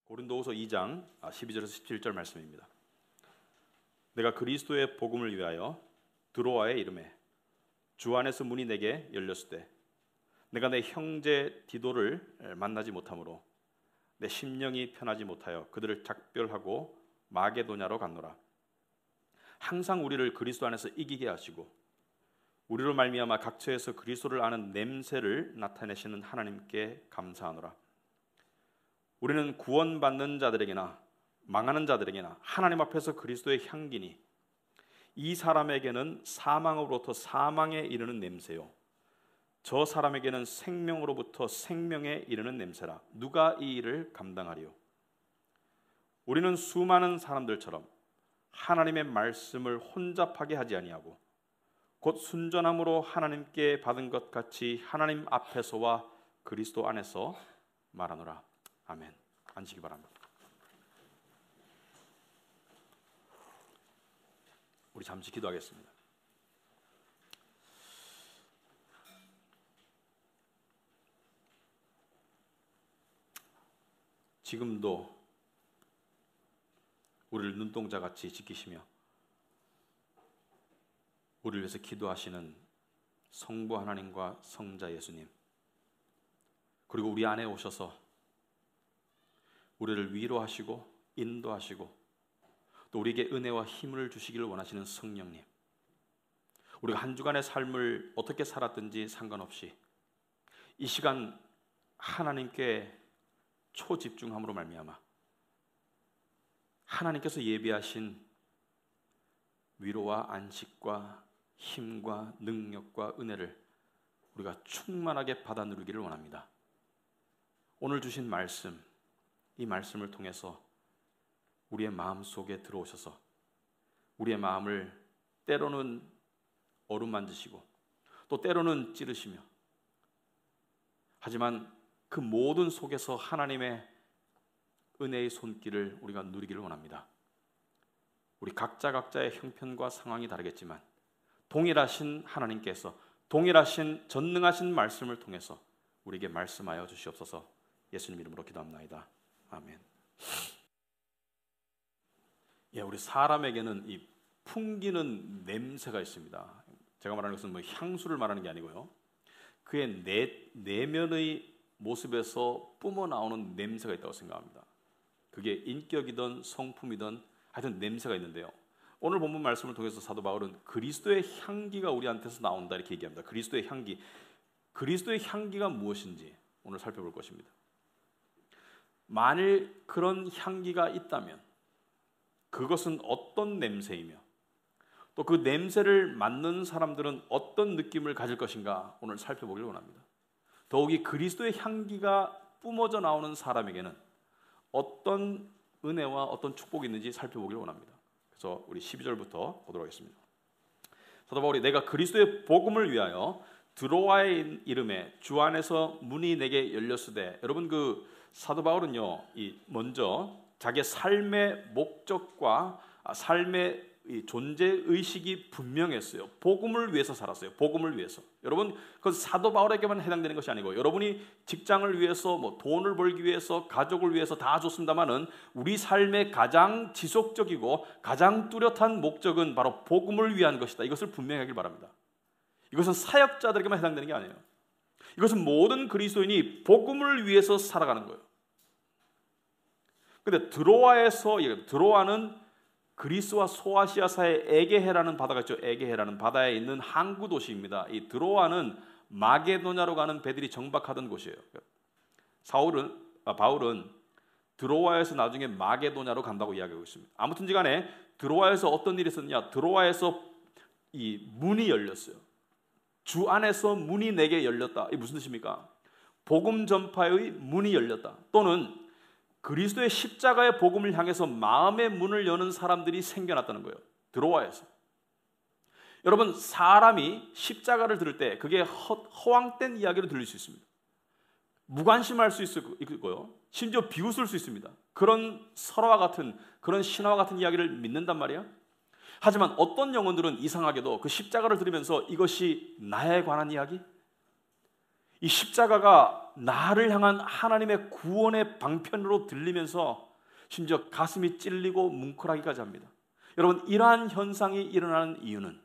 고린도후서 2장 12절에서 17절 말씀입니다. 내가 그리스도의 복음을 위하여 드로아의 이름에 주 안에서 문이 내게 열렸을 때 내가 내 형제 디도를 만나지 못하므로 내 심령이 편하지 못하여 그들을 작별하고 마게도냐로 갔노라. 항상 우리를 그리스도 안에서 이기게 하시고 우리로 말미암아 각처에서 그리스도를 아는 냄새를 나타내시는 하나님께 감사하노라. 우리는 구원받는 자들에게나 망하는 자들에게나 하나님 앞에서 그리스도의 향기니 이 사람에게는 사망으로부터 사망에 이르는 냄새요 저 사람에게는 생명으로부터 생명에 이르는 냄새라. 누가 이 일을 감당하리요? 우리는 수많은 사람들처럼 하나님의 말씀을 혼잡하게 하지 아니하고 곧 순전함으로 하나님께 받은 것 같이 하나님 앞에서와 그리스도 안에서 말하노라. 아멘. 앉으시기 바랍니다. 우리 잠시 기도하겠습니다. 지금도 우리를 눈동자같이 지키시며 우리를 위해서 기도하시는 성부 하나님과 성자 예수님, 그리고 우리 안에 오셔서 우리를 위로하시고 인도하시고 또 우리에게 은혜와 힘을 주시기를 원하시는 성령님, 우리가 한 주간의 삶을 어떻게 살았든지 상관없이 이 시간 하나님께 초집중함으로 말미암아 하나님께서 예비하신 위로와 안식과 힘과 능력과 은혜를 우리가 충만하게 받아 누리기를 원합니다. 오늘 주신 말씀, 이 말씀을 통해서 우리의 마음 속에 들어오셔서 우리의 마음을 때로는 어루만지시고 또 때로는 찌르시며, 하지만 그 모든 속에서 하나님의 은혜의 손길을 우리가 누리기를 원합니다. 우리 각자의 형편과 상황이 다르겠지만 동일하신 하나님께서 동일하신 전능하신 말씀을 통해서 우리에게 말씀하여 주시옵소서. 예수님 이름으로 기도합나이다. 아멘. 우리 사람에게는 이 풍기는 냄새가 있습니다. 제가 말하는 것은 향수를 말하는 게 아니고요, 그의 내면의 모습에서 뿜어 나오는 냄새가 있다고 생각합니다. 그게 인격이든 성품이든 하여튼 냄새가 있는데요, 오늘 본문 말씀을 통해서 사도 바울은 그리스도의 향기가 우리한테서 나온다 이렇게 얘기합니다. 그리스도의 향기, 그리스도의 향기가 무엇인지 오늘 살펴볼 것입니다. 만일 그런 향기가 있다면 그것은 어떤 냄새이며 또 그 냄새를 맡는 사람들은 어떤 느낌을 가질 것인가 오늘 살펴보기를 원합니다. 더욱이 그리스도의 향기가 뿜어져 나오는 사람에게는 어떤 은혜와 어떤 축복이 있는지 살펴보기를 원합니다. 그래서 우리 12절부터 보도록 하겠습니다. 사도 바울이 내가 그리스도의 복음을 위하여 드로아의 이름에 주 안에서 문이 내게 열렸으되, 여러분 그 사도 바울은요, 먼저 자기의 삶의 목적과 삶의 존재 의식이 분명했어요. 복음을 위해서 살았어요. 복음을 위해서. 여러분, 그 사도 바울에게만 해당되는 것이 아니고 여러분이 직장을 위해서, 돈을 벌기 위해서, 가족을 위해서 다 좋습니다만은 우리 삶의 가장 지속적이고 가장 뚜렷한 목적은 바로 복음을 위한 것이다. 이것을 분명히 하길 바랍니다. 이것은 사역자들에게만 해당되는 게 아니에요. 이것은 모든 그리스도인이 복음을 위해서 살아가는 거예요. 근데 드로아는 그리스와 소아시아 사이에 에게해라는 바다가 있죠. 에게해라는 바다에 있는 항구 도시입니다. 이 드로아는 마게도냐로 가는 배들이 정박하던 곳이에요. 바울은 드로아에서 나중에 마게도냐로 간다고 이야기하고 있습니다. 아무튼지 간에 드로아에서 어떤 일이 있었느냐? 드로아에서 이 문이 열렸어요. 주 안에서 문이 내게 열렸다. 이게 무슨 뜻입니까? 복음 전파의 문이 열렸다. 또는 그리스도의 십자가의 복음을 향해서 마음의 문을 여는 사람들이 생겨났다는 거예요. 드로아에서. 여러분, 사람이 십자가를 들을 때 그게 허황된 이야기로 들릴 수 있습니다. 무관심할 수 있고요, 심지어 비웃을 수 있습니다. 그런 설화와 같은, 그런 신화와 같은 이야기를 믿는단 말이에요. 하지만 어떤 영혼들은 이상하게도 그 십자가를 들으면서 이것이 나에 관한 이야기? 이 십자가가 나를 향한 하나님의 구원의 방편으로 들리면서 심지어 가슴이 찔리고 뭉클하기까지 합니다. 여러분, 이러한 현상이 일어나는 이유는,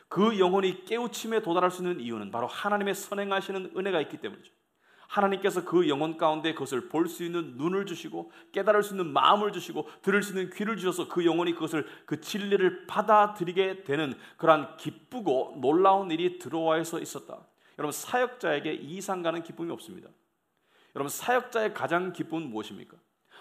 그 영혼이 깨우침에 도달할 수 있는 이유는 바로 하나님의 선행하시는 은혜가 있기 때문이죠. 하나님께서 그 영혼 가운데 그것을 볼 수 있는 눈을 주시고 깨달을 수 있는 마음을 주시고 들을 수 있는 귀를 주셔서 그 영혼이 그것을, 그 진리를 받아들이게 되는 그러한 기쁘고 놀라운 일이 들어와서 있었다. 여러분, 사역자에게 이 이상 가는 기쁨이 없습니다. 여러분, 사역자의 가장 기쁨은 무엇입니까?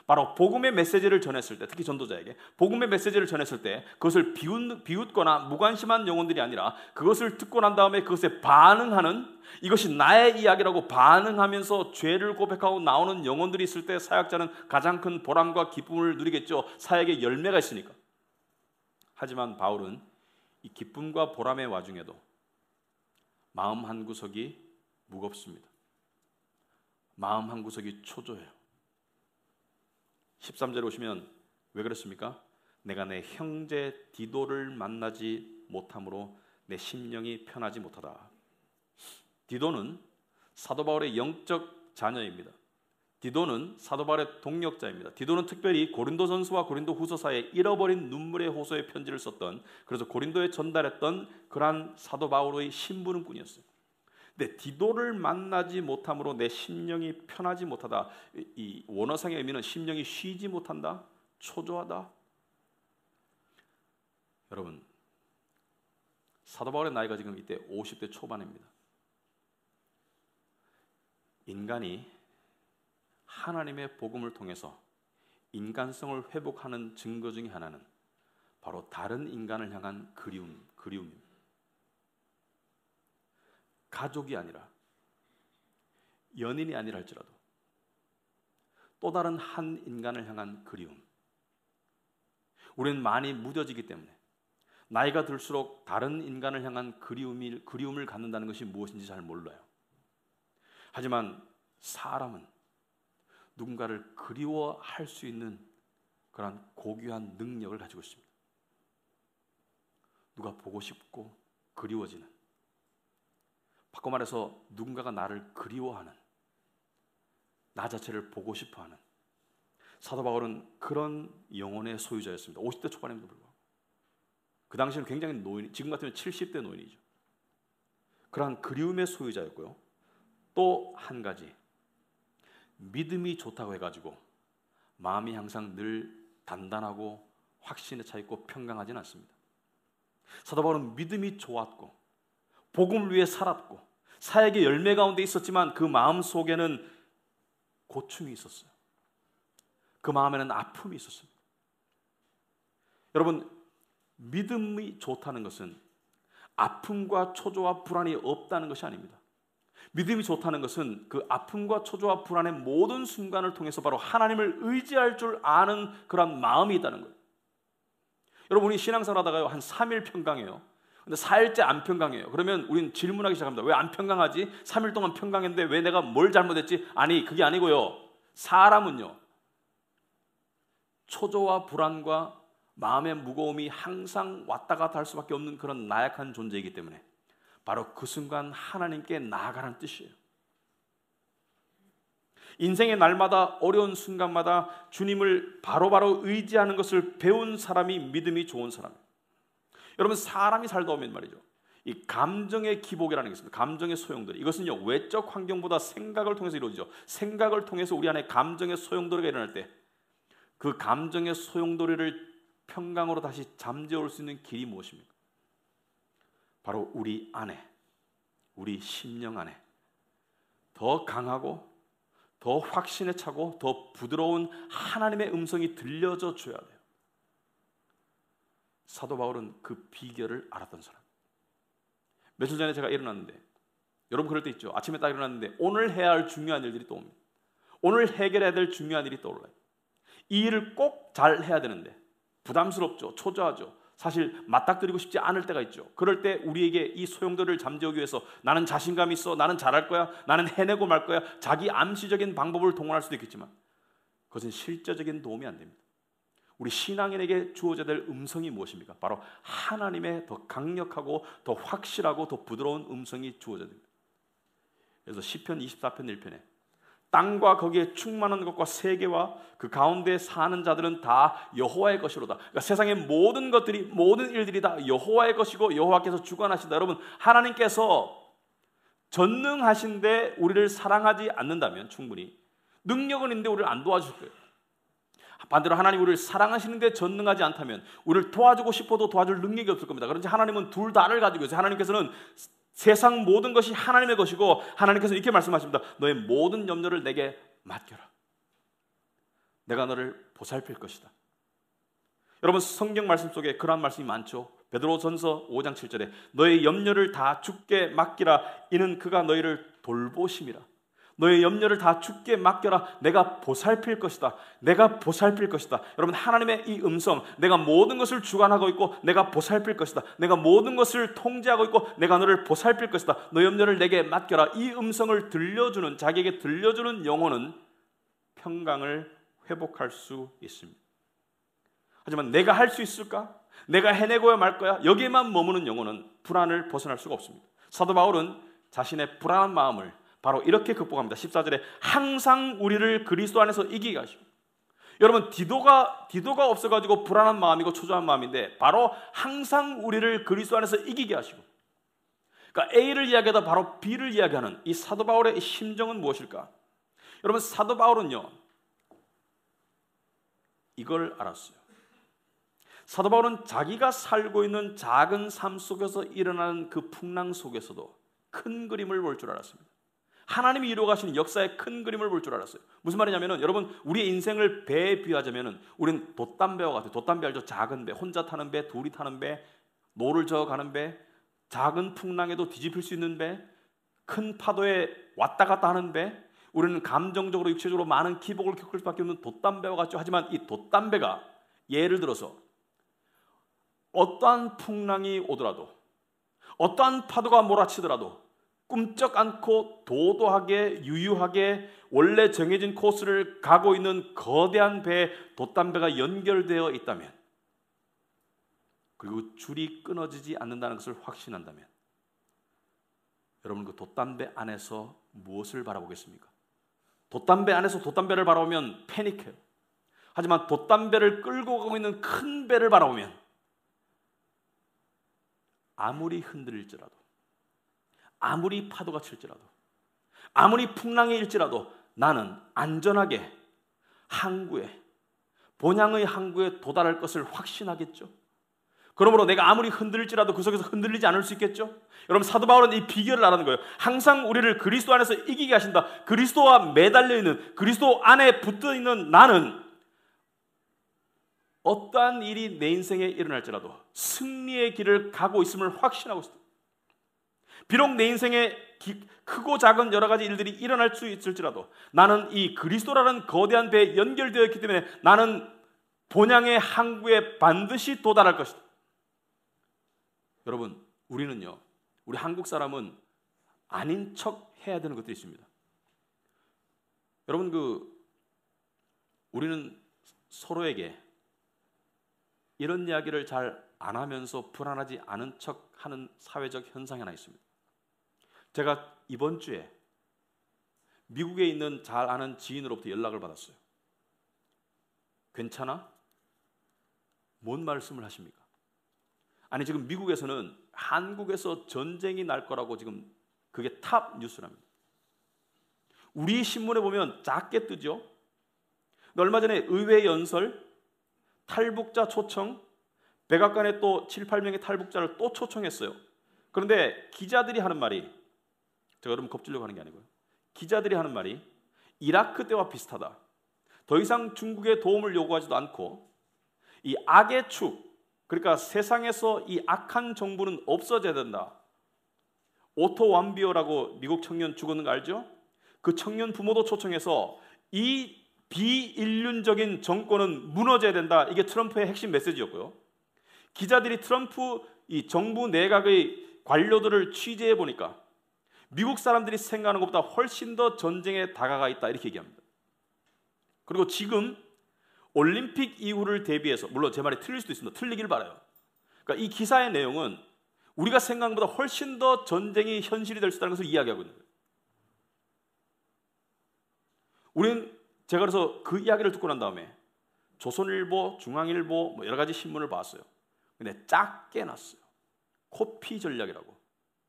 바로 복음의 메시지를 전했을 때, 특히 전도자에게 복음의 메시지를 전했을 때 그것을 비웃거나 무관심한 영혼들이 아니라 그것을 듣고 난 다음에 그것에 반응하는, 이것이 나의 이야기라고 반응하면서 죄를 고백하고 나오는 영혼들이 있을 때 사역자는 가장 큰 보람과 기쁨을 누리겠죠. 사역의 열매가 있으니까. 하지만 바울은 이 기쁨과 보람의 와중에도 마음 한구석이 무겁습니다. 마음 한구석이 초조해요. 13절에 오시면 왜 그렇습니까? 내가 내 형제 디도를 만나지 못함으로 내 심령이 편하지 못하다. 디도는 사도 바울의 영적 자녀입니다. 디도는 사도 바울의 동역자입니다. 디도는 특별히 고린도전서와 고린도후서사에 잃어버린 눈물의 호소의 편지를 썼던, 그래서 고린도에 전달했던 그러한 사도 바울의 심부름꾼이었어요. 근데 디도를 만나지 못함으로 내 심령이 편하지 못하다. 이 원어상의 의미는 심령이 쉬지 못한다, 초조하다. 여러분, 사도 바울의 나이가 지금 이때 50대 초반입니다. 인간이 하나님의 복음을 통해서 인간성을 회복하는 증거 중에 하나는 바로 다른 인간을 향한 그리움입니다. 가족이 아니라, 연인이 아니라 할지라도 또 다른 한 인간을 향한 그리움. 우리는 많이 무뎌지기 때문에 나이가 들수록 다른 인간을 향한 그리움을 갖는다는 것이 무엇인지 잘 몰라요. 하지만 사람은 누군가를 그리워할 수 있는 그런 고귀한 능력을 가지고 있습니다. 누가 보고 싶고 그리워지는, 바꿔 말해서 누군가가 나를 그리워하는, 나 자체를 보고 싶어하는, 사도 바울은 그런 영혼의 소유자였습니다. 50대 초반임에도 불구하고. 그 당시에는 굉장히 지금 같으면 70대 노인이죠. 그러한 그리움의 소유자였고요. 또 한 가지, 믿음이 좋다고 해가지고 마음이 항상 늘 단단하고 확신에 차 있고 평강하지는 않습니다. 사도 바울은 믿음이 좋았고 복음을 위해 살았고 사역의 열매 가운데 있었지만 그 마음 속에는 고충이 있었어요. 그 마음에는 아픔이 있었습니다. 여러분, 믿음이 좋다는 것은 아픔과 초조와 불안이 없다는 것이 아닙니다. 믿음이 좋다는 것은 그 아픔과 초조와 불안의 모든 순간을 통해서 바로 하나님을 의지할 줄 아는 그런 마음이 있다는 거예요. 여러분, 우리 신앙생활 하다가요, 한 3일 평강해요. 근데 4일째 안 평강해요. 그러면 우리는 질문하기 시작합니다. 왜 안 평강하지? 3일 동안 평강했는데 왜 내가 뭘 잘못했지? 아니, 그게 아니고요. 사람은요, 초조와 불안과 마음의 무거움이 항상 왔다 갔다 할 수밖에 없는 그런 나약한 존재이기 때문에 바로 그 순간 하나님께 나아가라는 뜻이에요. 인생의 날마다 어려운 순간마다 주님을 바로바로 의지하는 것을 배운 사람이 믿음이 좋은 사람이에요. 여러분, 사람이 살다 보면 말이죠, 이 감정의 기복이라는 게 있습니다. 감정의 소용돌이. 이것은요, 외적 환경보다 생각을 통해서 이루어지죠. 생각을 통해서 우리 안에 감정의 소용돌이가 일어날 때 그 감정의 소용돌이를 평강으로 다시 잠재울 수 있는 길이 무엇입니까? 바로 우리 안에, 우리 심령 안에 더 강하고 더 확신에 차고 더 부드러운 하나님의 음성이 들려져 줘야 돼요. 사도 바울은 그 비결을 알았던 사람. 며칠 전에 제가 일어났는데, 여러분 그럴 때 있죠. 아침에 딱 일어났는데 오늘 해야 할 중요한 일들이 떠옵니다. 오늘 해결해야 될 중요한 일이 떠올라요. 이 일을 꼭 잘 해야 되는데 부담스럽죠. 초조하죠. 사실 맞닥뜨리고 싶지 않을 때가 있죠. 그럴 때 우리에게 이 소용돌이를 잠재우기 위해서 나는 자신감이 있어, 나는 잘할 거야, 나는 해내고 말 거야, 자기 암시적인 방법을 동원할 수도 있겠지만 그것은 실제적인 도움이 안 됩니다. 우리 신앙인에게 주어져야 될 음성이 무엇입니까? 바로 하나님의 더 강력하고 더 확실하고 더 부드러운 음성이 주어져야 됩니다. 그래서 시편 24편 1편에 땅과 거기에 충만한 것과 세계와 그 가운데 사는 자들은 다 여호와의 것이로다. 그러니까 세상의 모든 것들이, 모든 일들이 다 여호와의 것이고 여호와께서 주관하신다. 여러분, 하나님께서 전능하신데 우리를 사랑하지 않는다면 충분히 능력은 있는데 우리를 안 도와줄 거예요. 반대로 하나님 우리를 사랑하시는데 전능하지 않다면 우리를 도와주고 싶어도 도와줄 능력이 없을 겁니다. 그런지 하나님은 둘 다를 가지고 있어요. 하나님께서는 세상 모든 것이 하나님의 것이고 하나님께서 이렇게 말씀하십니다. 너의 모든 염려를 내게 맡겨라. 내가 너를 보살필 것이다. 여러분, 성경 말씀 속에 그런 말씀이 많죠. 베드로전서 5장 7절에 너의 염려를 다 주께 맡기라. 이는 그가 너희를 돌보심이라. 너의 염려를 다 주께 맡겨라. 내가 보살필 것이다. 내가 보살필 것이다. 여러분, 하나님의 이 음성, 내가 모든 것을 주관하고 있고 내가 보살필 것이다. 내가 모든 것을 통제하고 있고 내가 너를 보살필 것이다. 너 염려를 내게 맡겨라. 이 음성을 들려주는, 자기에게 들려주는 영혼은 평강을 회복할 수 있습니다. 하지만 내가 할 수 있을까? 내가 해내고야 말 거야? 여기에만 머무는 영혼은 불안을 벗어날 수가 없습니다. 사도 바울은 자신의 불안한 마음을 바로 이렇게 극복합니다. 14절에 항상 우리를 그리스도 안에서 이기게 하시고. 여러분, 디도가 없어가지고 불안한 마음이고 초조한 마음인데 바로 항상 우리를 그리스도 안에서 이기게 하시고. 그러니까 A를 이야기하다 바로 B를 이야기하는 이 사도 바울의 심정은 무엇일까? 여러분, 사도 바울은요 이걸 알았어요. 사도 바울은 자기가 살고 있는 작은 삶 속에서 일어나는 그 풍랑 속에서도 큰 그림을 볼 줄 알았습니다. 하나님이 이루어가시는 역사의 큰 그림을 볼 줄 알았어요. 무슨 말이냐면은, 여러분, 우리의 인생을 배에 비유하자면은 우리는 돛담배와 같아요. 돛담배 알죠? 작은 배, 혼자 타는 배, 둘이 타는 배, 노를 저어 가는 배, 작은 풍랑에도 뒤집힐 수 있는 배, 큰 파도에 왔다 갔다 하는 배. 우리는 감정적으로 육체적으로 많은 기복을 겪을 수밖에 없는 돛담배와 같죠. 하지만 이 돛담배가 예를 들어서 어떠한 풍랑이 오더라도, 어떠한 파도가 몰아치더라도 꿈쩍 않고 도도하게 유유하게 원래 정해진 코스를 가고 있는 거대한 배에 돛담배가 연결되어 있다면, 그리고 줄이 끊어지지 않는다는 것을 확신한다면, 여러분, 그 돛담배 안에서 무엇을 바라보겠습니까? 돛담배 안에서 돛담배를 바라보면 패닉해요. 하지만 돛담배를 끌고 가고 있는 큰 배를 바라보면 아무리 흔들릴지라도, 아무리 파도가 칠지라도, 아무리 풍랑이 일지라도 나는 안전하게 항구에, 본향의 항구에 도달할 것을 확신하겠죠. 그러므로 내가 아무리 흔들릴지라도 그 속에서 흔들리지 않을 수 있겠죠. 여러분, 사도 바울은 이 비결을 알아는 거예요. 항상 우리를 그리스도 안에서 이기게 하신다. 그리스도와 매달려 있는, 그리스도 안에 붙어 있는 나는 어떠한 일이 내 인생에 일어날지라도 승리의 길을 가고 있음을 확신하고 있습니다. 비록 내 인생에 크고 작은 여러 가지 일들이 일어날 수 있을지라도 나는 이 그리스도라는 거대한 배에 연결되어 있기 때문에 나는 본향의 항구에 반드시 도달할 것이다. 여러분, 우리는요, 우리 한국 사람은 아닌 척 해야 되는 것들이 있습니다. 여러분, 우리는 서로에게 이런 이야기를 잘 안 하면서 불안하지 않은 척 하는 사회적 현상이 하나 있습니다. 제가 이번 주에 미국에 있는 잘 아는 지인으로부터 연락을 받았어요. 괜찮아? 뭔 말씀을 하십니까? 아니, 지금 미국에서는 한국에서 전쟁이 날 거라고 지금 그게 탑 뉴스랍니다. 우리 신문에 보면 작게 뜨죠. 얼마 전에 의회 연설, 탈북자 초청, 백악관에 또 7, 8명의 탈북자를 또 초청했어요. 그런데 기자들이 하는 말이, 제가 여러분 겁주려고 하는 게 아니고요, 기자들이 하는 말이 이라크 때와 비슷하다. 더 이상 중국의 도움을 요구하지도 않고 이 악의 축, 그러니까 세상에서 이 악한 정부는 없어져야 된다. 오토 완비어라고 미국 청년 죽었는 거 알죠? 그 청년 부모도 초청해서 이 비인륜적인 정권은 무너져야 된다. 이게 트럼프의 핵심 메시지였고요. 기자들이 트럼프 이 정부 내각의 관료들을 취재해 보니까 미국 사람들이 생각하는 것보다 훨씬 더 전쟁에 다가가 있다, 이렇게 얘기합니다. 그리고 지금 올림픽 이후를 대비해서, 물론 제 말이 틀릴 수도 있습니다. 틀리길 바라요. 그러니까 이 기사의 내용은 우리가 생각한 것보다 훨씬 더 전쟁이 현실이 될 수 있다는 것을 이야기하고 있는 거예요. 우리는 제가 그래서 그 이야기를 듣고 난 다음에 조선일보, 중앙일보 뭐 여러 가지 신문을 봤어요. 근데 작게 놨어요. 코피 전략이라고.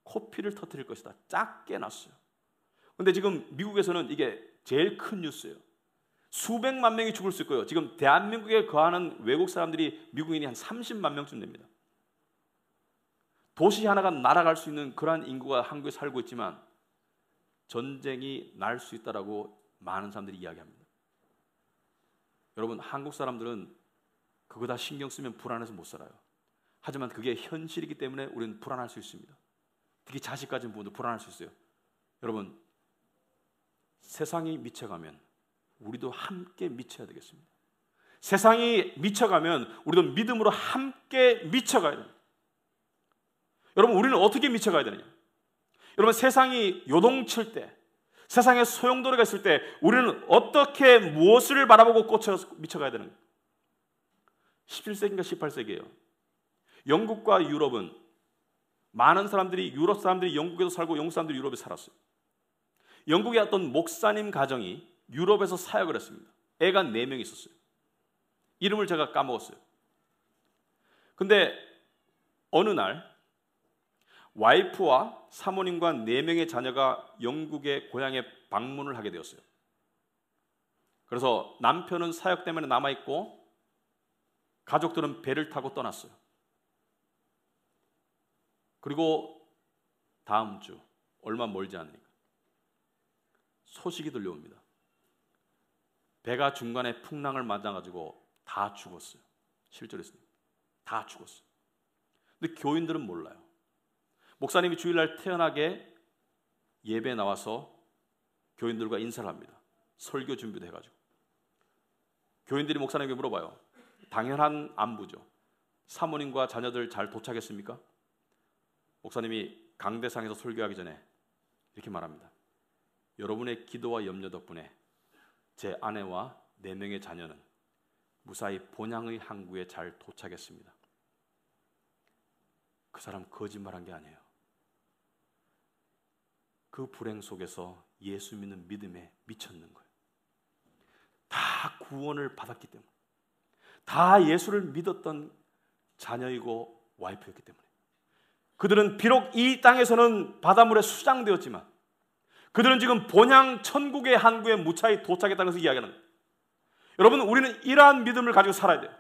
코피를 터뜨릴 것이다. 작게 놨어요. 근데 지금 미국에서는 이게 제일 큰 뉴스예요. 수백만 명이 죽을 수 있고요. 지금 대한민국에 거하는 외국 사람들이 미국인이 한 30만 명쯤 됩니다. 도시 하나가 날아갈 수 있는 그러한 인구가 한국에 살고 있지만 전쟁이 날 수 있다라고 많은 사람들이 이야기합니다. 여러분, 한국 사람들은 그거 다 신경 쓰면 불안해서 못 살아요. 하지만 그게 현실이기 때문에 우리는 불안할 수 있습니다. 특히 자식 가진 부분도 불안할 수 있어요. 여러분, 세상이 미쳐가면 우리도 함께 미쳐야 되겠습니다. 세상이 미쳐가면 우리도 믿음으로 함께 미쳐가야 됩니다. 여러분, 우리는 어떻게 미쳐가야 되느냐? 여러분, 세상이 요동칠 때, 세상에 소용돌이가 있을 때 우리는 어떻게 무엇을 바라보고 꽂혀 미쳐가야 되는가? 17세기인가 18세기예요. 영국과 유럽은 많은 사람들이, 유럽 사람들이 영국에서 살고 영국 사람들이 유럽에 살았어요. 영국의 어떤 목사님 가정이 유럽에서 사역을 했습니다. 애가 4명 있었어요. 이름을 제가 까먹었어요. 근데 어느 날 와이프와 사모님과 4명의 자녀가 영국의 고향에 방문을 하게 되었어요. 그래서 남편은 사역 때문에 남아있고 가족들은 배를 타고 떠났어요. 그리고 다음 주 얼마 멀지 않으니까 소식이 들려옵니다. 배가 중간에 풍랑을 맞아가지고 다 죽었어요. 실제로 했습니다. 다 죽었어요. 근데 교인들은 몰라요. 목사님이 주일날 태연하게 예배에 나와서 교인들과 인사를 합니다. 설교 준비도 해가지고. 교인들이 목사님에게 물어봐요. 당연한 안부죠. 사모님과 자녀들 잘 도착했습니까? 목사님이 강대상에서 설교하기 전에 이렇게 말합니다. 여러분의 기도와 염려 덕분에 제 아내와 4명의 자녀는 무사히 본향의 항구에 잘 도착했습니다. 그 사람 거짓말한 게 아니에요. 그 불행 속에서 예수 믿는 믿음에 미쳤는 거예요. 다 구원을 받았기 때문에, 다 예수를 믿었던 자녀이고 와이프였기 때문에, 그들은 비록 이 땅에서는 바닷물에 수장되었지만 그들은 지금 본향 천국의 항구에 무사히 도착했다는 것을 이야기하는 거예요. 여러분, 우리는 이러한 믿음을 가지고 살아야 돼요.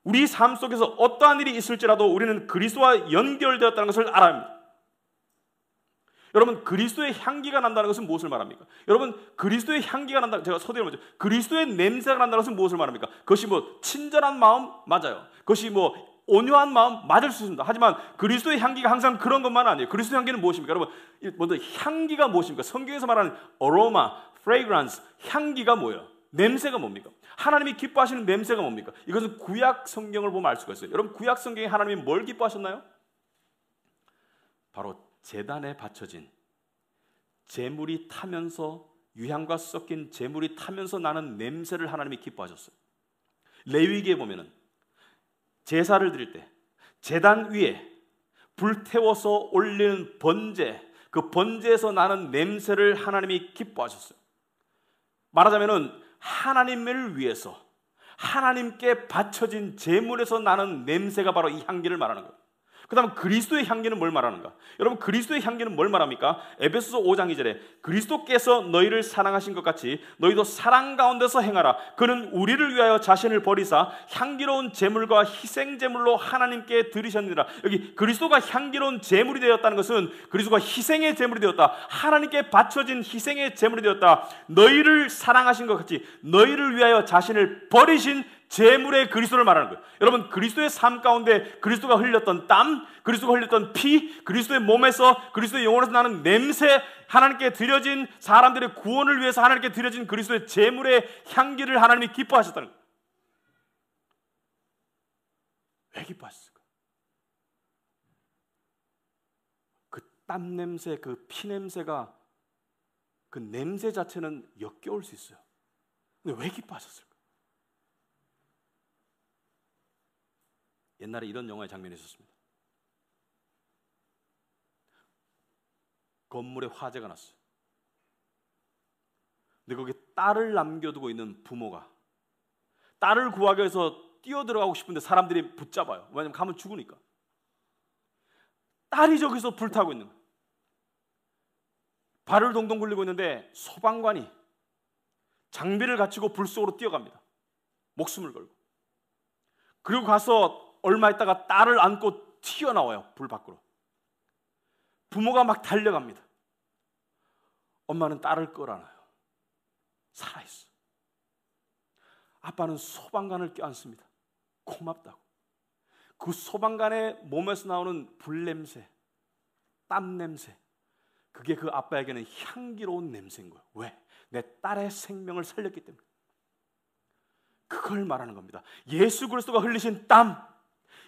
우리 삶 속에서 어떠한 일이 있을지라도 우리는 그리스도와 연결되었다는 것을 알아야 합니다. 여러분, 그리스도의 향기가 난다는 것은 무엇을 말합니까? 여러분, 그리스도의 향기가 난다, 제가 서두에 먼저 그리스도의 냄새가 난다는 것은 무엇을 말합니까? 그것이 뭐 친절한 마음 맞아요. 그것이 뭐 온유한 마음 맞을 수 있습니다. 하지만 그리스도의 향기가 항상 그런 것만 아니에요. 그리스도의 향기는 무엇입니까? 여러분, 먼저 향기가 무엇입니까? 성경에서 말하는 어로마, 프레그란스, 향기가 뭐예요? 냄새가 뭡니까? 하나님이 기뻐하시는 냄새가 뭡니까? 이것은 구약 성경을 보면 알 수가 있어요. 여러분, 구약 성경에 하나님이 뭘 기뻐하셨나요? 바로 제단에 바쳐진 제물이 타면서, 유향과 섞인 제물이 타면서 나는 냄새를 하나님이 기뻐하셨어요. 레위기에 보면은 제사를 드릴 때 제단 위에 불태워서 올리는 번제, 그 번제에서 나는 냄새를 하나님이 기뻐하셨어요. 말하자면은 하나님을 위해서 하나님께 바쳐진 제물에서 나는 냄새가 바로 이 향기를 말하는 거예요. 그 다음 그리스도의 향기는 뭘 말하는가? 여러분, 그리스도의 향기는 뭘 말합니까? 에베소서 5장 2절에 그리스도께서 너희를 사랑하신 것 같이 너희도 사랑 가운데서 행하라. 그는 우리를 위하여 자신을 버리사 향기로운 제물과 희생 제물로 하나님께 드리셨느니라. 여기 그리스도가 향기로운 제물이 되었다는 것은 그리스도가 희생의 제물이 되었다. 하나님께 바쳐진 희생의 제물이 되었다. 너희를 사랑하신 것 같이 너희를 위하여 자신을 버리신 제물의 그리스도를 말하는 거예요. 여러분, 그리스도의 삶 가운데 그리스도가 흘렸던 땀, 그리스도가 흘렸던 피, 그리스도의 몸에서, 그리스도의 영혼에서 나는 냄새, 하나님께 드려진, 사람들의 구원을 위해서 하나님께 드려진 그리스도의 제물의 향기를 하나님이 기뻐하셨다는 거예요. 왜 기뻐하셨을까? 그 땀 냄새, 그 피 냄새가, 그 냄새 자체는 역겨울 수 있어요. 근데 왜 기뻐하셨을까? 옛날에 이런 영화의 장면이 있었습니다. 건물에 화재가 났어요. 근데 거기에 딸을 남겨두고 있는 부모가 딸을 구하기 위해서 뛰어들어가고 싶은데 사람들이 붙잡아요. 왜냐하면 가면 죽으니까. 딸이 저기서 불타고 있는 거예요. 발을 동동 굴리고 있는데 소방관이 장비를 갖추고 불 속으로 뛰어갑니다. 목숨을 걸고. 그리고 가서 얼마 있다가 딸을 안고 튀어나와요. 불 밖으로. 부모가 막 달려갑니다. 엄마는 딸을 끌어안아요. 살아있어. 아빠는 소방관을 껴안습니다. 고맙다고. 그 소방관의 몸에서 나오는 불냄새, 땀냄새, 그게 그 아빠에게는 향기로운 냄새인 거예요. 왜? 내 딸의 생명을 살렸기 때문에. 그걸 말하는 겁니다. 예수 그리스도가 흘리신 땀,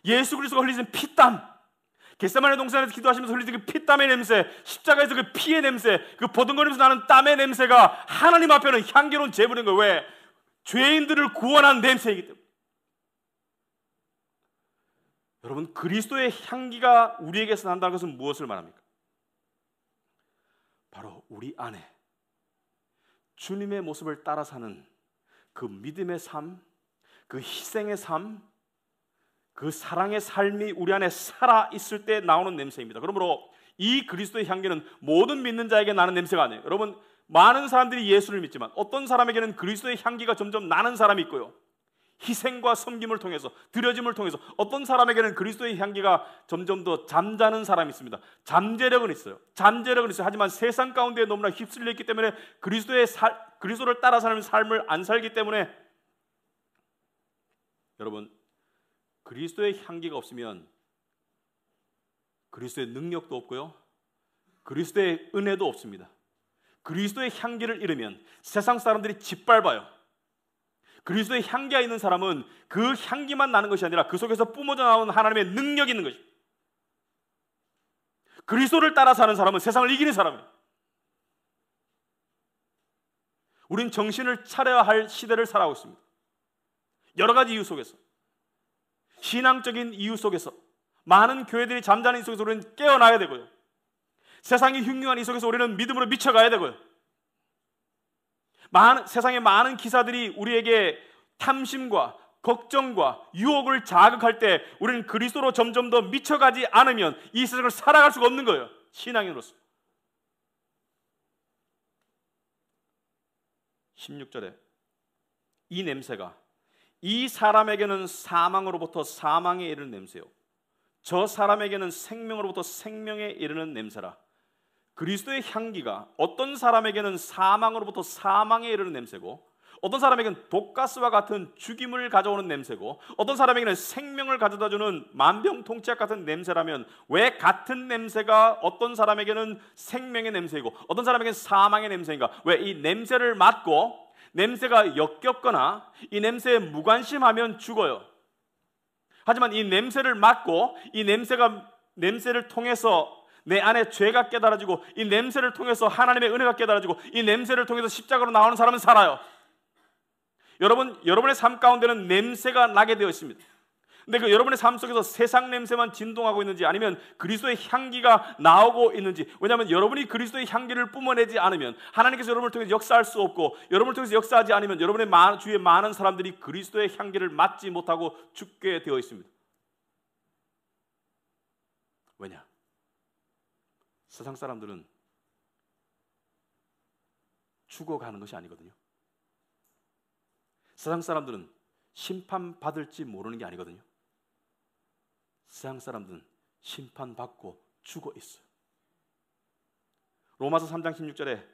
예수 그리스도가 흘리신 피땀, 겟세마네 동산에서 기도하시면서 흘리신 그 피땀의 냄새, 십자가에서 그 피의 냄새, 그 버둥거리면서 나는 땀의 냄새가 하나님 앞에는 향기로운 제물인 거예요. 왜? 죄인들을 구원한 냄새이기 때문에. 여러분, 그리스도의 향기가 우리에게서 난다는 것은 무엇을 말합니까? 바로 우리 안에 주님의 모습을 따라 사는 그 믿음의 삶, 그 희생의 삶, 그 사랑의 삶이 우리 안에 살아있을 때 나오는 냄새입니다. 그러므로 이 그리스도의 향기는 모든 믿는 자에게 나는 냄새가 아니에요. 여러분, 많은 사람들이 예수를 믿지만 어떤 사람에게는 그리스도의 향기가 점점 나는 사람이 있고요, 희생과 섬김을 통해서, 드려짐을 통해서 어떤 사람에게는 그리스도의 향기가 점점 더 잠자는 사람이 있습니다. 잠재력은 있어요. 하지만 세상 가운데 너무나 휩쓸려 있기 때문에 그리스도를 따라 사는 삶을 안 살기 때문에, 여러분, 그리스도의 향기가 없으면 그리스도의 능력도 없고요, 그리스도의 은혜도 없습니다. 그리스도의 향기를 잃으면 세상 사람들이 짓밟아요. 그리스도의 향기가 있는 사람은 그 향기만 나는 것이 아니라 그 속에서 뿜어져 나오는 하나님의 능력이 있는 것입니다. 그리스도를 따라 사는 사람은 세상을 이기는 사람이에요. 우린 정신을 차려야 할 시대를 살아가고 있습니다. 여러 가지 이유 속에서, 신앙적인 이유 속에서, 많은 교회들이 잠자는 이 속에서 우리는 깨어나야 되고요, 세상이 흉흉한 이 속에서 우리는 믿음으로 미쳐가야 되고요, 세상의 많은 기사들이 우리에게 탐심과 걱정과 유혹을 자극할 때 우리는 그리스도로 점점 더 미쳐가지 않으면 이 세상을 살아갈 수가 없는 거예요. 신앙인으로서. 16절에 이 냄새가 이 사람에게는 사망으로부터 사망에 이르는 냄새요, 저 사람에게는 생명으로부터 생명에 이르는 냄새라. 그리스도의 향기가 어떤 사람에게는 사망으로부터 사망에 이르는 냄새고, 어떤 사람에게는 독가스와 같은 죽임을 가져오는 냄새고, 어떤 사람에게는 생명을 가져다주는 만병통치약 같은 냄새라면 왜 같은 냄새가 어떤 사람에게는 생명의 냄새이고 어떤 사람에게는 사망의 냄새인가? 왜 이 냄새를 맡고 냄새가 역겹거나 이 냄새에 무관심하면 죽어요. 하지만 이 냄새를 맡고 이 냄새를 통해서 내 안에 죄가 깨달아지고, 이 냄새를 통해서 하나님의 은혜가 깨달아지고, 이 냄새를 통해서 십자가로 나오는 사람은 살아요. 여러분의 삶 가운데는 냄새가 나게 되어 있습니다. 근데 그 여러분의 삶 속에서 세상 냄새만 진동하고 있는지, 아니면 그리스도의 향기가 나오고 있는지. 왜냐하면 여러분이 그리스도의 향기를 뿜어내지 않으면 하나님께서 여러분을 통해서 역사할 수 없고, 여러분을 통해서 역사하지 않으면 여러분의 주위에 많은 사람들이 그리스도의 향기를 맡지 못하고 죽게 되어 있습니다. 왜냐? 세상 사람들은 죽어가는 것이 아니거든요. 세상 사람들은 심판받을지 모르는 게 아니거든요. 세상 사람들은 심판받고 죽어 있어요. 로마서 3장 16절에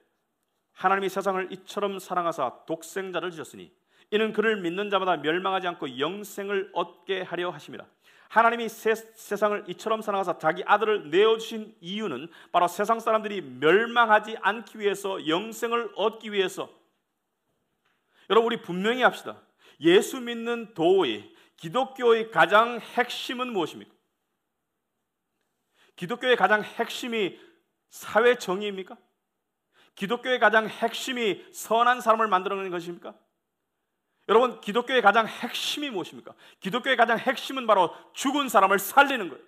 하나님이 세상을 이처럼 사랑하사 독생자를 주셨으니 이는 그를 믿는 자마다 멸망하지 않고 영생을 얻게 하려 하심이라. 하나님이 세상을 이처럼 사랑하사 자기 아들을 내어주신 이유는 바로 세상 사람들이 멸망하지 않기 위해서, 영생을 얻기 위해서. 여러분, 우리 분명히 합시다. 예수 믿는 도의, 기독교의 가장 핵심은 무엇입니까? 기독교의 가장 핵심이 사회 정의입니까? 기독교의 가장 핵심이 선한 사람을 만들어내는 것입니까? 여러분, 기독교의 가장 핵심이 무엇입니까? 기독교의 가장 핵심은 바로 죽은 사람을 살리는 거예요.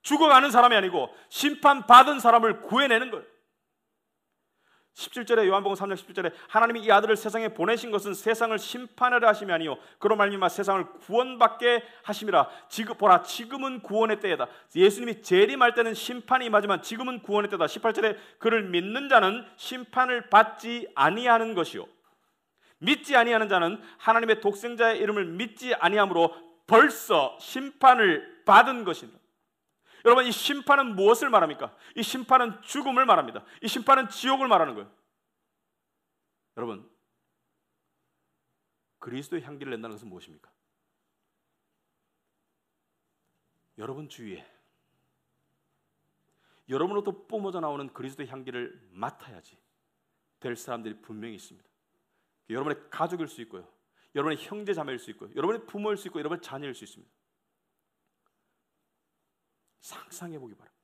죽어가는 사람이 아니고 심판받은 사람을 구해내는 거예요. 17절에 요한복음 3장 17절에 하나님이 이 아들을 세상에 보내신 것은 세상을 심판하려 하심이 아니요 그로 말미암아 세상을 구원받게 하심이라. 보라 지금은 구원의 때이다. 예수님이 재림할 때는 심판이 임하지만 지금은 구원의 때다. 18절에 그를 믿는 자는 심판을 받지 아니하는 것이요 믿지 아니하는 자는 하나님의 독생자의 이름을 믿지 아니함으로 벌써 심판을 받은 것이다. 여러분, 이 심판은 무엇을 말합니까? 이 심판은 죽음을 말합니다. 이 심판은 지옥을 말하는 거예요. 여러분, 그리스도의 향기를 낸다는 것은 무엇입니까? 여러분 주위에 여러분으로부터 뿜어져 나오는 그리스도의 향기를 맡아야지 될 사람들이 분명히 있습니다. 여러분의 가족일 수 있고요, 여러분의 형제 자매일 수 있고요, 여러분의 부모일 수 있고, 여러분의 자녀일 수 있습니다. 상상해 보기 바랍니다.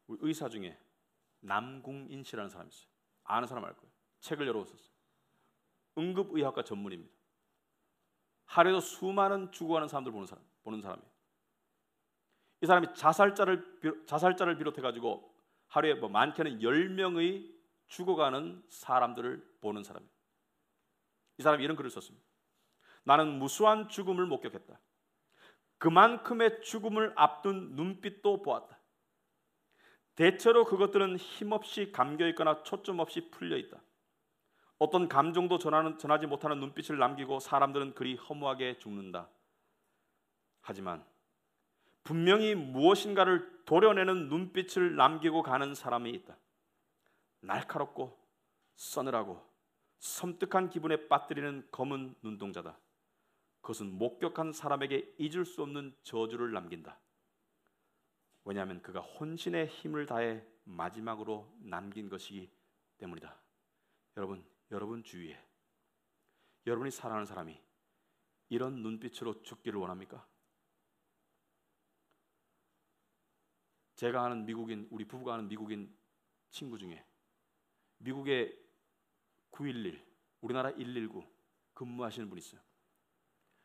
우리 의사 중에 남궁인 씨라는 사람이 있어요. 아는 사람 알 거예요. 책을 열어봤었어요. 응급의학과 전문입니다. 하루에도 수많은 죽어가는 사람들 보는 사람이에요. 이 사람이 자살자를 비롯해가지고 하루에 많게는 10명의 죽어가는 사람들을 보는 사람이에요. 이 사람이 이런 글을 썼습니다. 나는 무수한 죽음을 목격했다. 그만큼의 죽음을 앞둔 눈빛도 보았다. 대체로 그것들은 힘없이 감겨있거나 초점 없이 풀려있다. 어떤 감정도 전하지 못하는 눈빛을 남기고 사람들은 그리 허무하게 죽는다. 하지만 분명히 무엇인가를 도려내는 눈빛을 남기고 가는 사람이 있다. 날카롭고 서늘하고 섬뜩한 기분에 빠뜨리는 검은 눈동자다. 그것은 목격한 사람에게 잊을 수 없는 저주를 남긴다. 왜냐하면 그가 혼신의 힘을 다해 마지막으로 남긴 것이기 때문이다. 여러분 주위에 여러분이 사랑하는 사람이 이런 눈빛으로 죽기를 원합니까? 제가 아는 미국인, 우리 부부가 아는 미국인 친구 중에 미국의 911, 우리나라 119 근무하시는 분이 있어요.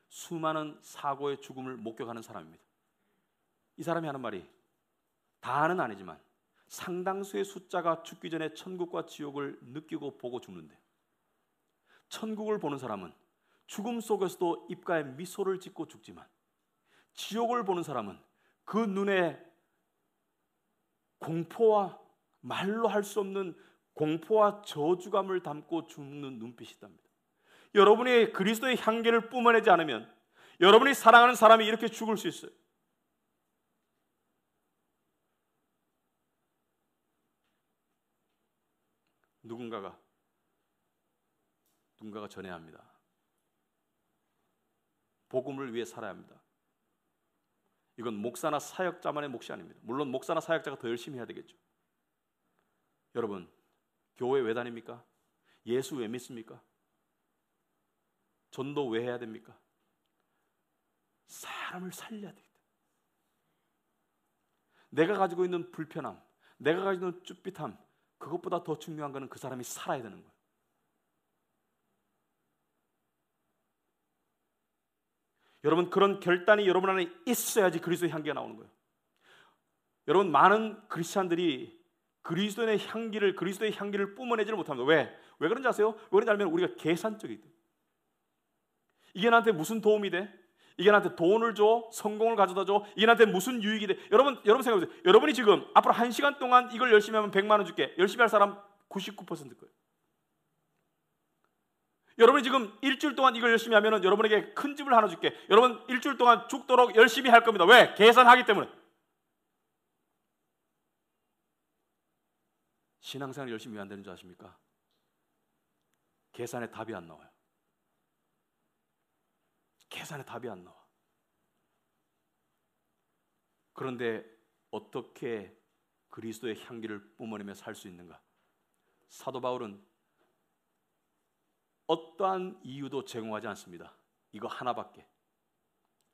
수많은 사고의 죽음을 목격하는 사람입니다. 이 사람이 하는 말이, 다는 아니지만 상당수의 숫자가 죽기 전에 천국과 지옥을 느끼고 보고 죽는데, 천국을 보는 사람은 죽음 속에서도 입가에 미소를 짓고 죽지만, 지옥을 보는 사람은 그 눈에 공포와 말로 할 수 없는 공포와 저주감을 담고 죽는 눈빛이 있답니다. 여러분이 그리스도의 향기를 뿜어내지 않으면 여러분이 사랑하는 사람이 이렇게 죽을 수 있어요. 누군가가 전해야 합니다. 복음을 위해 살아야 합니다. 이건 목사나 사역자만의 몫이 아닙니다. 물론 목사나 사역자가 더 열심히 해야 되겠죠. 여러분, 교회 왜 다닙니까? 예수 왜 믿습니까? 전도 왜 해야 됩니까? 사람을 살려야 됩니다. 내가 가지고 있는 불편함, 내가 가지고 있는 쭈삣함, 그것보다 더 중요한 것은 그 사람이 살아야 되는 거예요. 여러분, 그런 결단이 여러분 안에 있어야지 그리스도의 향기가 나오는 거예요. 여러분, 많은 크리스찬들이 그리스도의 향기를 뿜어내지를 못합니다. 왜 그런지 아세요? 왜 그런지 알면 우리가 계산적이기 때문에. 이게 나한테 무슨 도움이 돼? 이게 나한테 돈을 줘? 성공을 가져다 줘? 이게 나한테 무슨 유익이 돼? 여러분 생각해보세요. 여러분이 지금 앞으로 1시간 동안 이걸 열심히 하면 100만 원 줄게. 열심히 할 사람 99%일 거예요. 여러분이 지금 일주일 동안 이걸 열심히 하면 여러분에게 큰 집을 하나 줄게. 여러분 일주일 동안 죽도록 열심히 할 겁니다. 왜? 계산하기 때문에. 신앙생활 열심히 왜 안 되는 줄 아십니까? 계산에 답이 안 나와요. 계산에 답이 안 나와. 그런데 어떻게 그리스도의 향기를 뿜어내며 살 수 있는가? 사도 바울은 어떠한 이유도 제공하지 않습니다. 이거 하나밖에.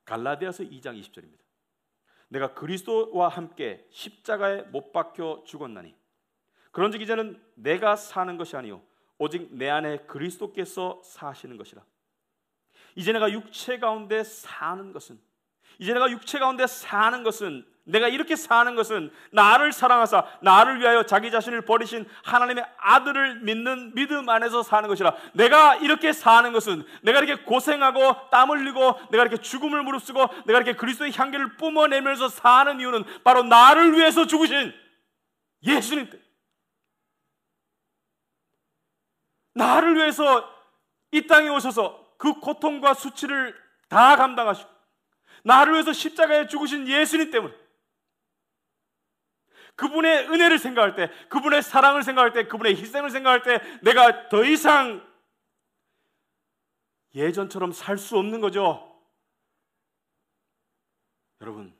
갈라디아서 2장 20절입니다. 내가 그리스도와 함께 십자가에 못 박혀 죽었나니 그런즉 이제는 내가 사는 것이 아니요 오직 내 안에 그리스도께서 사시는 것이라. 이제 내가 육체 가운데 사는 것은 이제 내가 육체 가운데 사는 것은, 내가 이렇게 사는 것은 나를 사랑하사 나를 위하여 자기 자신을 버리신 하나님의 아들을 믿는 믿음 안에서 사는 것이라. 내가 이렇게 사는 것은, 내가 이렇게 고생하고 땀 흘리고 내가 이렇게 죽음을 무릅쓰고 내가 이렇게 그리스도의 향기를 뿜어내면서 사는 이유는 바로 나를 위해서 죽으신 예수님 때문에, 나를 위해서 이 땅에 오셔서 그 고통과 수치를 다 감당하시고 나를 위해서 십자가에 죽으신 예수님 때문에, 그분의 은혜를 생각할 때, 그분의 사랑을 생각할 때, 그분의 희생을 생각할 때 내가 더 이상 예전처럼 살 수 없는 거죠. 여러분,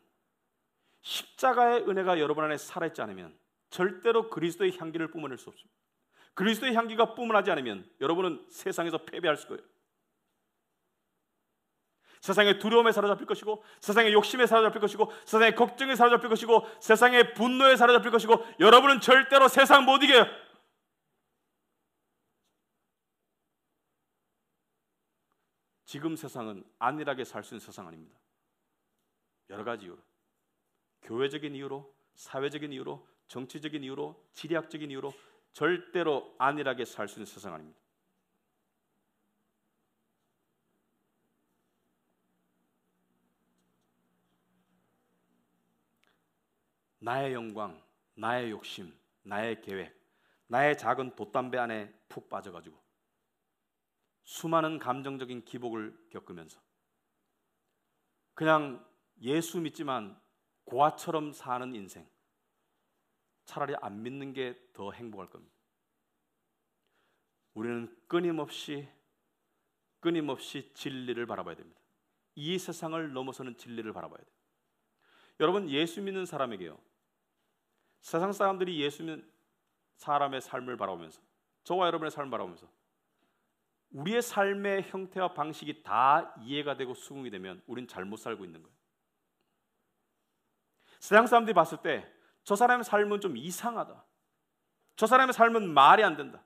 십자가의 은혜가 여러분 안에 살아있지 않으면 절대로 그리스도의 향기를 뿜어낼 수 없습니다. 그리스도의 향기가 뿜어나지 않으면 여러분은 세상에서 패배할 거예요. 세상의 두려움에 사로잡힐 것이고, 세상의 욕심에 사로잡힐 것이고, 세상의 걱정에 사로잡힐 것이고, 세상의 분노에 사로잡힐 것이고, 여러분은 절대로 세상 못 이겨요. 지금 세상은 안일하게 살 수 있는 세상 아닙니다. 여러 가지 이유로, 교회적인 이유로, 사회적인 이유로, 정치적인 이유로, 지리학적인 이유로 절대로 안일하게 살 수 있는 세상 아닙니다. 나의 영광, 나의 욕심, 나의 계획, 나의 작은 돛담배 안에 푹 빠져가지고 수많은 감정적인 기복을 겪으면서 그냥 예수 믿지만 고아처럼 사는 인생, 차라리 안 믿는 게 더 행복할 겁니다. 우리는 끊임없이 진리를 바라봐야 됩니다. 이 세상을 넘어서는 진리를 바라봐야 돼요. 여러분, 예수 믿는 사람에게요, 세상 사람들이 예수 믿는 사람의 삶을 바라보면서, 저와 여러분의 삶을 바라보면서 우리의 삶의 형태와 방식이 다 이해가 되고 수긍이 되면 우린 잘못 살고 있는 거예요. 세상 사람들이 봤을 때 저 사람의 삶은 좀 이상하다, 저 사람의 삶은 말이 안 된다,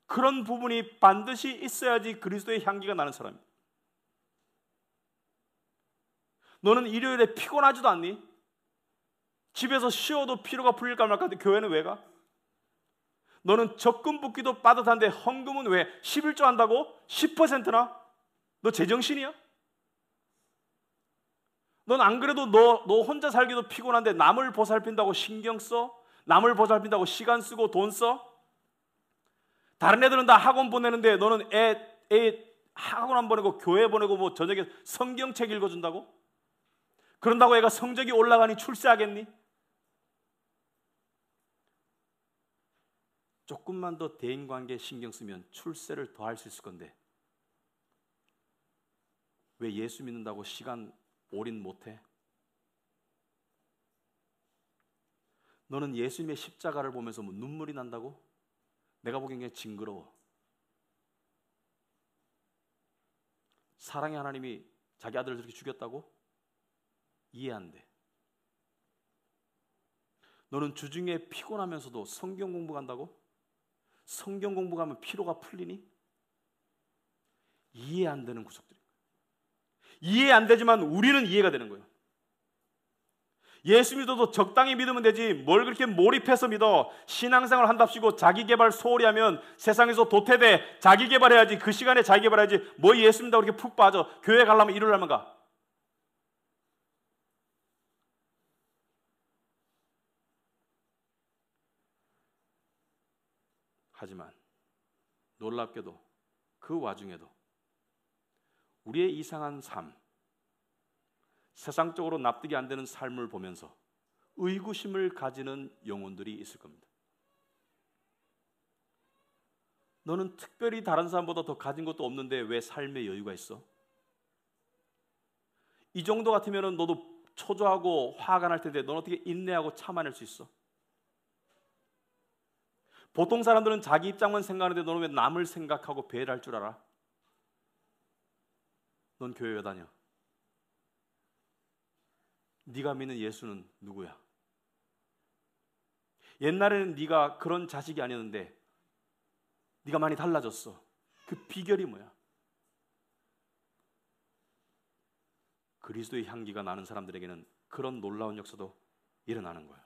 그런 부분이 반드시 있어야지 그리스도의 향기가 나는 사람이에요. 너는 일요일에 피곤하지도 않니? 집에서 쉬어도 피로가 풀릴까 말까 하는데 교회는 왜 가? 너는 적금 붓기도 빠듯한데 헌금은 왜 11조 한다고? 10%나? 너 제정신이야? 넌 안 그래도 너 혼자 살기도 피곤한데 남을 보살핀다고 신경 써? 남을 보살핀다고 시간 쓰고 돈 써? 다른 애들은 다 학원 보내는데 너는 애 학원 안 보내고 교회 보내고 뭐 저녁에 성경책 읽어준다고? 그런다고 애가 성적이 올라가니 출세하겠니? 조금만 더 대인관계에 신경 쓰면 출세를 더 할 수 있을 건데 왜 예수 믿는다고 시간 올인 못해? 너는 예수님의 십자가를 보면서 뭐 눈물이 난다고? 내가 보기엔 그냥 징그러워. 사랑의 하나님이 자기 아들을 저렇게 죽였다고? 이해 안 돼. 너는 주중에 피곤하면서도 성경 공부한다고? 성경 공부하면 피로가 풀리니? 이해 안 되는 구석들이. 이해 안 되지만 우리는 이해가 되는 거예요. 예수 믿어도 적당히 믿으면 되지 뭘 그렇게 몰입해서 믿어. 신앙생활 한답시고 자기개발 소홀히 하면 세상에서 도태돼. 자기개발해야지. 그 시간에 자기개발해야지. 뭐 예수 믿다고 그렇게 푹 빠져. 교회 가려면 일요일 날만 가. 하지만 놀랍게도 그 와중에도 우리의 이상한 삶, 세상적으로 납득이 안 되는 삶을 보면서 의구심을 가지는 영혼들이 있을 겁니다. 너는 특별히 다른 사람보다 더 가진 것도 없는데 왜 삶에 여유가 있어? 이 정도 같으면 너도 초조하고 화가 날 텐데 너는 어떻게 인내하고 참아낼 수 있어? 보통 사람들은 자기 입장만 생각하는데 너는 왜 남을 생각하고 배려를 할 줄 알아? 넌 교회 왜 다녀? 네가 믿는 예수는 누구야? 옛날에는 네가 그런 자식이 아니었는데 네가 많이 달라졌어. 그 비결이 뭐야? 그리스도의 향기가 나는 사람들에게는 그런 놀라운 역사도 일어나는 거예요.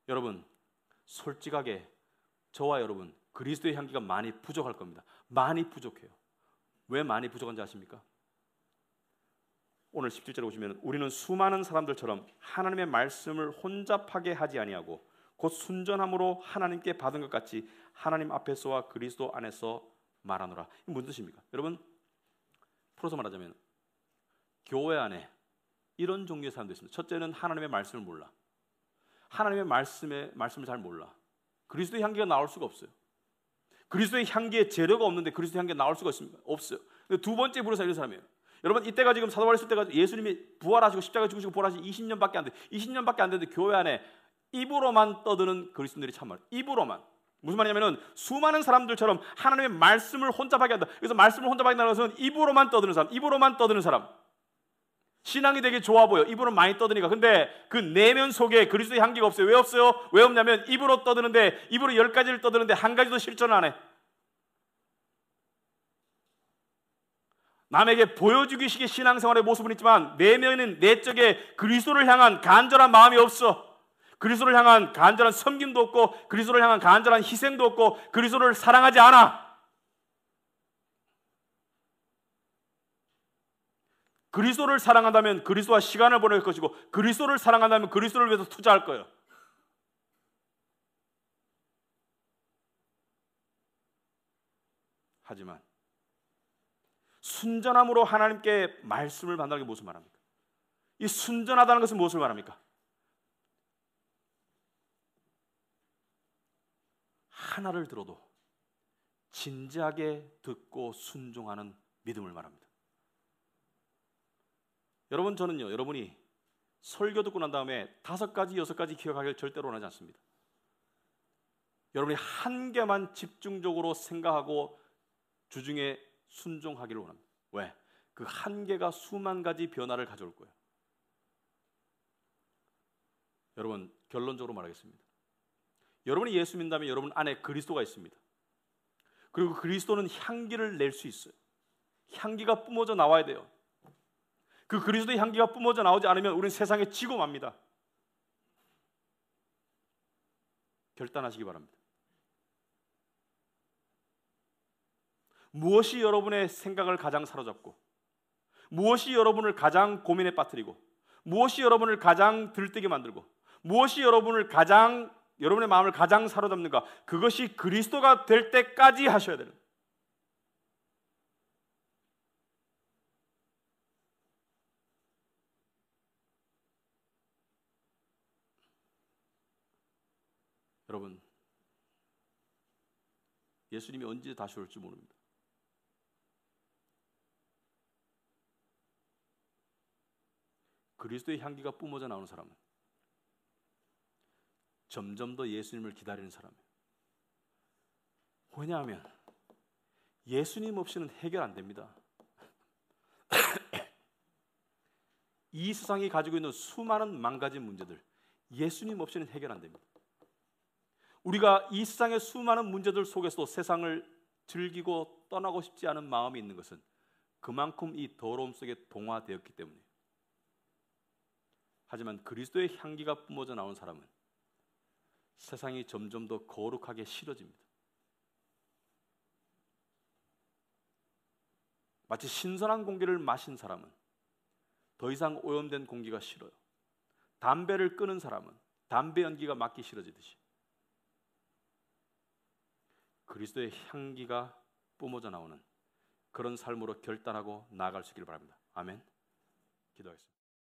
여러분, 솔직하게 저와 여러분 그리스도의 향기가 많이 부족할 겁니다. 많이 부족해요. 왜 많이 부족한지 아십니까? 오늘 17절에 보시면 우리는 수많은 사람들처럼 하나님의 말씀을 혼잡하게 하지 아니하고 곧 순전함으로 하나님께 받은 것 같이 하나님 앞에서와 그리스도 안에서 말하노라. 이게 무슨 뜻입니까? 여러분, 풀어서 말하자면 교회 안에 이런 종류의 사람도 있습니다. 첫째는 하나님의 말씀을 몰라. 하나님의 말씀을 잘 몰라. 그리스도의 향기가 나올 수가 없어요. 그리스도의 향기에 재료가 없는데 그리스도의 향기가 나올 수가 있습니까? 없어요. 두 번째 부류사 이런 사람이에요. 여러분, 이때가 지금 사도 바울이 쓸 때가 예수님이 부활하시고 십자가에 죽으시고 부활하시고 20년밖에 안 돼. 20년밖에 안 됐는데 교회 안에 입으로만 떠드는 그리스도인들이 참 많아요. 입으로만. 무슨 말이냐면은 수많은 사람들처럼 하나님의 말씀을 혼잡하게 한다. 그래서 말씀을 혼잡하게 한다는 것은 입으로만 떠드는 사람, 입으로만 떠드는 사람. 신앙이 되게 좋아 보여. 입으로 많이 떠드니까. 근데 그 내면 속에 그리스도의 향기가 없어요. 왜 없어요? 왜 없냐면 입으로 떠드는데, 입으로 10가지를 떠드는데 한 가지도 실천 안 해. 남에게 보여주기 식의 신앙생활의 모습은 있지만 내면은 내적에 그리스도를 향한 간절한 마음이 없어. 그리스도를 향한 간절한 섬김도 없고 그리스도를 향한 간절한 희생도 없고 그리스도를 사랑하지 않아. 그리스도를 사랑한다면 그리스도와 시간을 보낼 것이고 그리스도를 사랑한다면 그리스도를 위해서 투자할 거예요. 하지만 순전함으로 하나님께 말씀을 받는다는 게 무슨 말합니까? 이 순전하다는 것은 무엇을 말합니까? 하나를 들어도 진지하게 듣고 순종하는 믿음을 말합니다. 여러분, 저는요, 여러분이 설교 듣고 난 다음에 5가지, 6가지 기억하기를 절대로 원하지 않습니다. 여러분이 한 개만 집중적으로 생각하고 주중에 순종하기를 원합니다. 왜? 그 한 개가 수만 가지 변화를 가져올 거예요. 여러분, 결론적으로 말하겠습니다. 여러분이 예수 믿는다면 여러분 안에 그리스도가 있습니다. 그리고 그리스도는 향기를 낼 수 있어요. 향기가 뿜어져 나와야 돼요. 그 그리스도의 향기가 뿜어져 나오지 않으면 우리는 세상에 지고 맙니다. 결단하시기 바랍니다. 무엇이 여러분의 생각을 가장 사로잡고, 무엇이 여러분을 가장 고민에 빠뜨리고, 무엇이 여러분을 가장 들뜨게 만들고, 무엇이 여러분의 마음을 가장 사로잡는가, 그것이 그리스도가 될 때까지 하셔야 되는. 여러분, 예수님이 언제 다시 올지 모릅니다. 그리스도의 향기가 뿜어져 나오는 사람은 점점 더 예수님을 기다리는 사람이에요. 왜냐하면 예수님 없이는 해결 안 됩니다. 이 세상이 가지고 있는 수많은 망가진 문제들, 예수님 없이는 해결 안 됩니다. 우리가 이 세상의 수많은 문제들 속에서도 세상을 즐기고 떠나고 싶지 않은 마음이 있는 것은 그만큼 이 더러움 속에 동화되었기 때문이에요. 하지만 그리스도의 향기가 뿜어져 나오는 사람은 세상이 점점 더 거룩하게 싫어집니다. 마치 신선한 공기를 마신 사람은 더 이상 오염된 공기가 싫어요. 담배를 끊은 사람은 담배 연기가 맡기 싫어지듯이 그리스도의 향기가 뿜어져 나오는 그런 삶으로 결단하고 나아갈 수 있기를 바랍니다. 아멘. 기도하겠습니다.